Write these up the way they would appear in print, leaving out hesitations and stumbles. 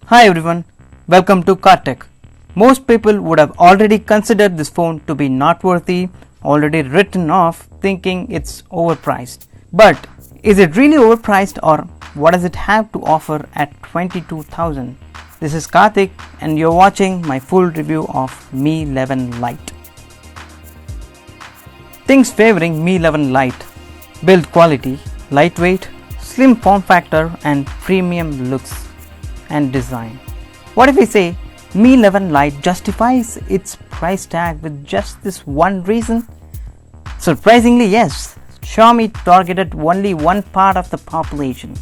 Hi everyone, welcome to Kart. Most people would have already considered this phone to be not worthy, already written off, thinking it's overpriced. But is it really overpriced, or what does it have to offer at 22,000? This is Karthik and you're watching my full review of Mi 11 Lite. Things favoring Mi 11 Lite: build quality, lightweight, slim form factor and premium looks and design. What if we say Mi 11 Lite justifies its price tag with just this one reason? Surprisingly, yes. Xiaomi targeted only one part of the population,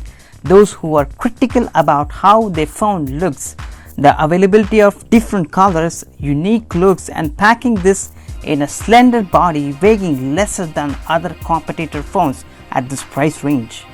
those who are critical about how their phone looks, the availability of different colors, unique looks, and packing this in a slender body weighing lesser than other competitor phones at this price range.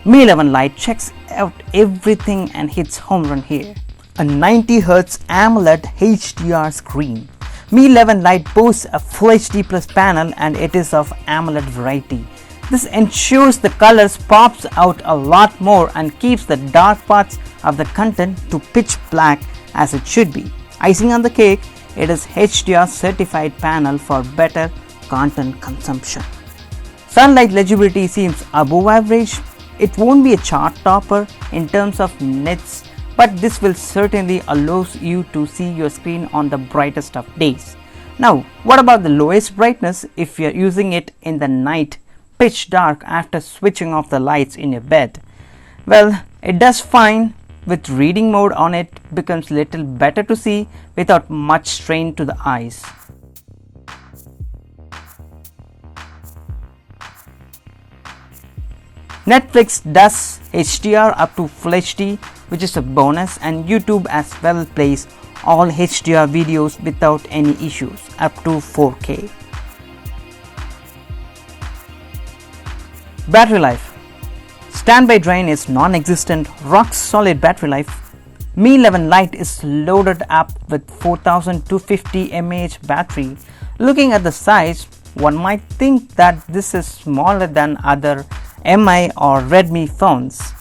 Mi 11 Lite checks out everything and hits home run here. A 90Hz AMOLED HDR screen. Mi 11 Lite boasts a Full HD Plus panel and it is of AMOLED variety. This ensures the colors pops out a lot more and keeps the dark parts of the content to pitch black as it should be. Icing on the cake, it is HDR certified panel for better content consumption. Sunlight legibility seems above average. It won't be a chart topper in terms of nits, but this will certainly allow you to see your screen on the brightest of days. Now, what about the lowest brightness if you're using it in the night, pitch dark after switching off the lights in your bed? Well, it does fine. With reading mode on, it becomes little better to see without much strain to the eyes. Netflix does HDR up to Full HD, which is a bonus, and YouTube as well plays all HDR videos without any issues up to 4K. Battery life. Standby drain is non-existent, rock solid battery life. Mi 11 Lite is loaded up with 4250 mAh battery. Looking at the size, one might think that this is smaller than other Mi or Redmi phones.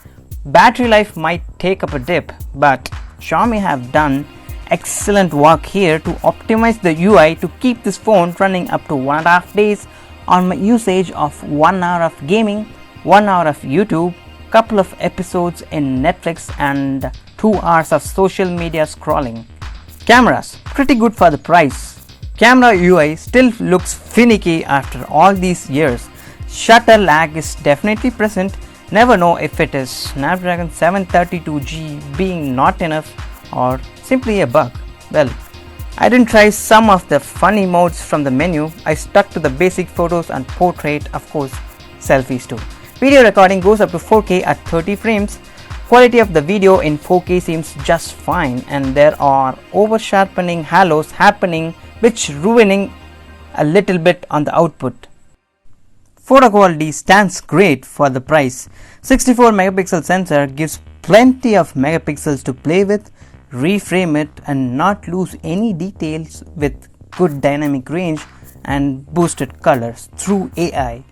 Battery life might take up a dip, but Xiaomi have done excellent work here to optimize the UI to keep this phone running up to 1.5 days on my usage of 1 hour of gaming, 1 hour of YouTube, couple of episodes in Netflix and 2 hours of social media scrolling. Cameras, pretty good for the price. Camera UI still looks finicky after all these years. Shutter lag is definitely present. Never know if it is Snapdragon 732G being not enough or simply a bug. Well, I didn't try some of the funny modes from the menu. I stuck to the basic photos and portrait, of course, selfies too. Video recording goes up to 4K at 30 frames. Quality of the video in 4K seems just fine, and there are over sharpening halos happening which ruining a little bit on the output. Photo quality stands great for the price. 64 megapixel sensor gives plenty of megapixels to play with, reframe it and not lose any details with good dynamic range and boosted colors through AI.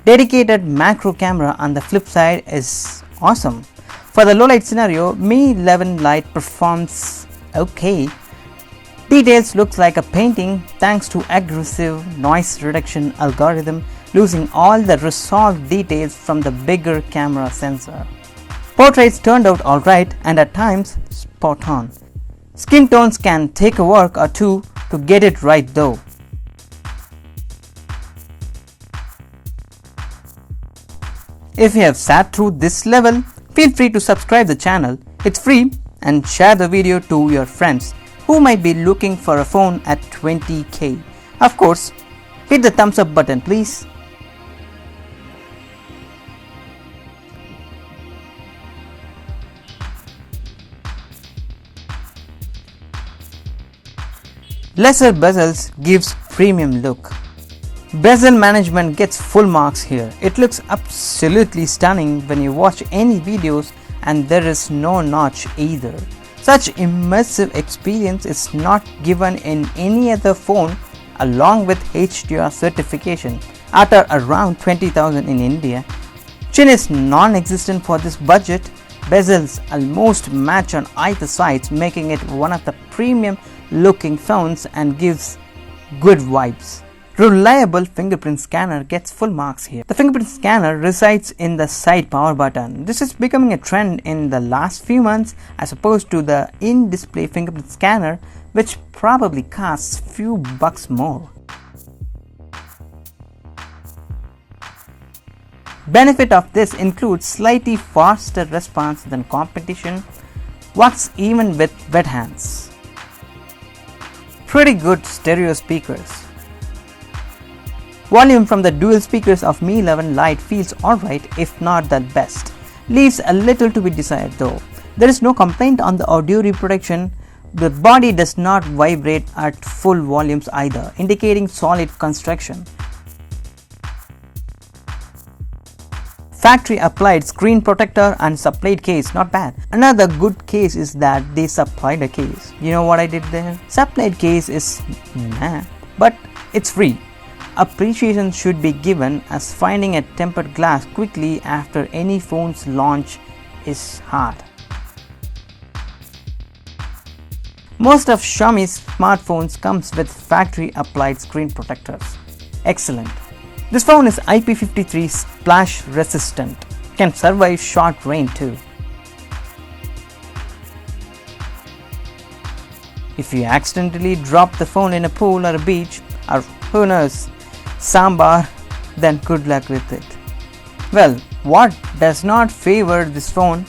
Dedicated macro camera on the flip side is awesome. For the low light scenario, Mi 11 Lite performs okay. Details looks like a painting thanks to aggressive noise reduction algorithm, losing all the resolved details from the bigger camera sensor. Portraits turned out alright and at times spot on. Skin tones can take a work or two to get it right though. If you have sat through this level, feel free to subscribe the channel. It's free, and share the video to your friends who might be looking for a phone at 20k. Of course, hit the thumbs up button please. Lesser bezels gives premium look. Bezel management gets full marks here. It looks absolutely stunning when you watch any videos, and there is no notch either. Such immersive experience is not given in any other phone along with HDR certification at around 20,000 in India. Chin is non-existent for this budget. Bezels almost match on either sides, making it one of the premium looking phones and gives good vibes. Reliable fingerprint scanner gets full marks here. The fingerprint scanner resides in the side power button. This is becoming a trend in the last few months as opposed to the in-display fingerprint scanner, which probably costs few bucks more. Benefit of this includes slightly faster response than competition, works even with wet hands. Pretty good stereo speakers. Volume from the dual speakers of Mi 11 Lite feels alright, if not the best. Leaves a little to be desired though. There is no complaint on the audio reproduction. The body does not vibrate at full volumes either, indicating solid construction. Factory applied screen protector and supplied case, not bad. Another good case is that they supplied a case. You know what I did there? Supplied case is nah, but it's free. Appreciation should be given, as finding a tempered glass quickly after any phone's launch is hard. Most of Xiaomi's smartphones comes with factory applied screen protectors. Excellent. This phone is IP53 splash resistant, can survive short rain too. If you accidentally drop the phone in a pool or a beach, or who knows, sambar, then good luck with it. Well, what does not favor this phone?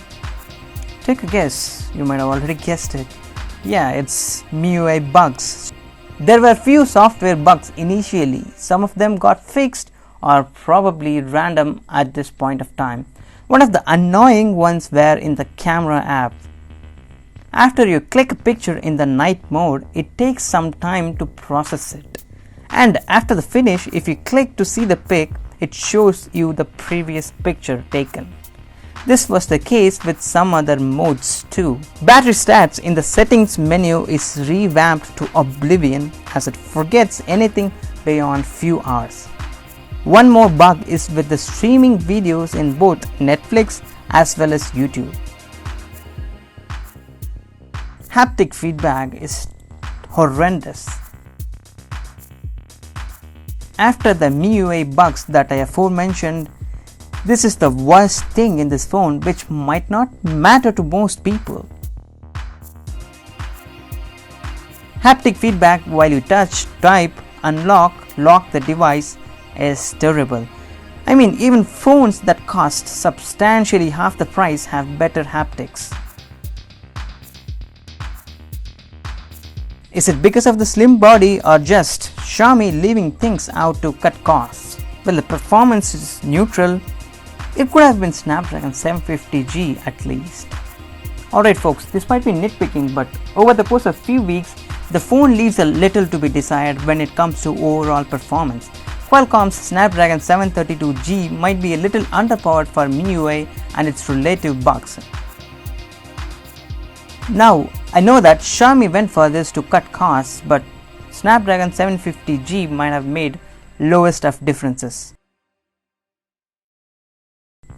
Take a guess, you might have already guessed it. Yeah, it's MIUI bugs. There were few software bugs initially, some of them got fixed or probably random at this point of time. One of the annoying ones were in the camera app. After you click a picture in the night mode, it takes some time to process it. And after the finish, if you click to see the pic, it shows you the previous picture taken. This was the case with some other modes too. Battery stats in the settings menu is revamped to oblivion, as it forgets anything beyond few hours. One more bug is with the streaming videos in both Netflix as well as YouTube. Haptic feedback is horrendous. After the MIUI bugs that I aforementioned, this is the worst thing in this phone, which might not matter to most people. Haptic feedback while you touch, type, unlock, lock the device is terrible. I mean, even phones that cost substantially half the price have better haptics. Is it because of the slim body or just Xiaomi leaving things out to cut costs? Well, the performance is neutral. It could have been Snapdragon 750G at least. Alright folks, this might be nitpicking, but over the course of few weeks, the phone leaves a little to be desired when it comes to overall performance. Qualcomm's Snapdragon 732G might be a little underpowered for MIUI and its relative bugs. Now, I know that Xiaomi went for this to cut costs, but Snapdragon 750G might have made lowest of differences.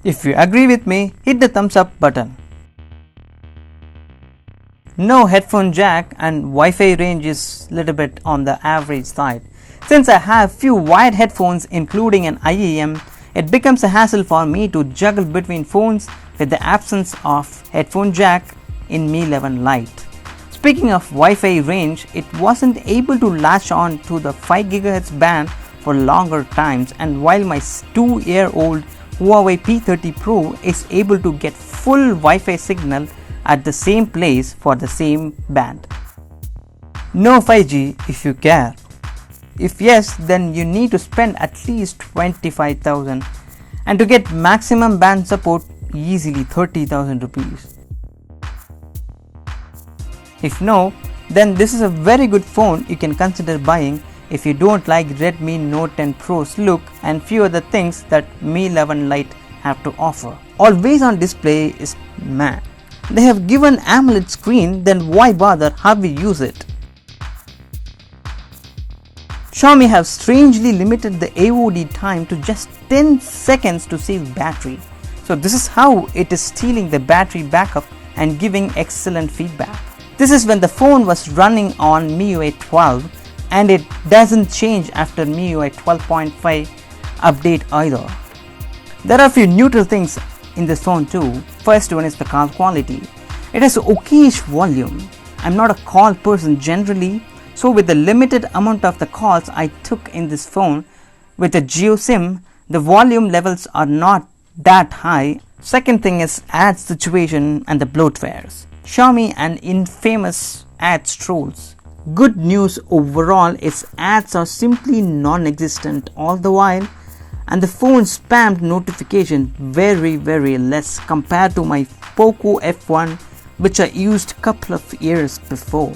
If you agree with me, hit the thumbs up button. No headphone jack and Wi-Fi range is little bit on the average side. Since I have few wired headphones including an IEM, it becomes a hassle for me to juggle between phones with the absence of headphone jack in Mi 11 Lite. Speaking of Wi-Fi range, it wasn't able to latch on to the 5 GHz band for longer times, and while my 2-year-old Huawei P30 Pro is able to get full Wi-Fi signal at the same place for the same band. No 5G if you care. If yes, then you need to spend at least 25,000, and to get maximum band support, easily 30,000 rupees. If no, then this is a very good phone you can consider buying if you don't like Redmi Note 10 Pro's look and few other things that Mi 11 Lite have to offer. Always on display is meh. They have given AMOLED screen, then why bother how we use it? Xiaomi have strangely limited the AOD time to just 10 seconds to save battery. So this is how it is stealing the battery backup and giving excellent feedback. This is when the phone was running on MIUI 12 and it doesn't change after MIUI 12.5 update either. There are a few neutral things in this phone too. First one is the call quality. It has okayish volume. I'm not a call person generally, so with the limited amount of the calls I took in this phone with a Jio SIM, the volume levels are not that high. Second thing is ad situation and the bloatwares. Xiaomi and infamous ads trolls. Good news overall is ads are simply non-existent all the while, and the phone spammed notification very less compared to my Poco F1 which I used couple of years before.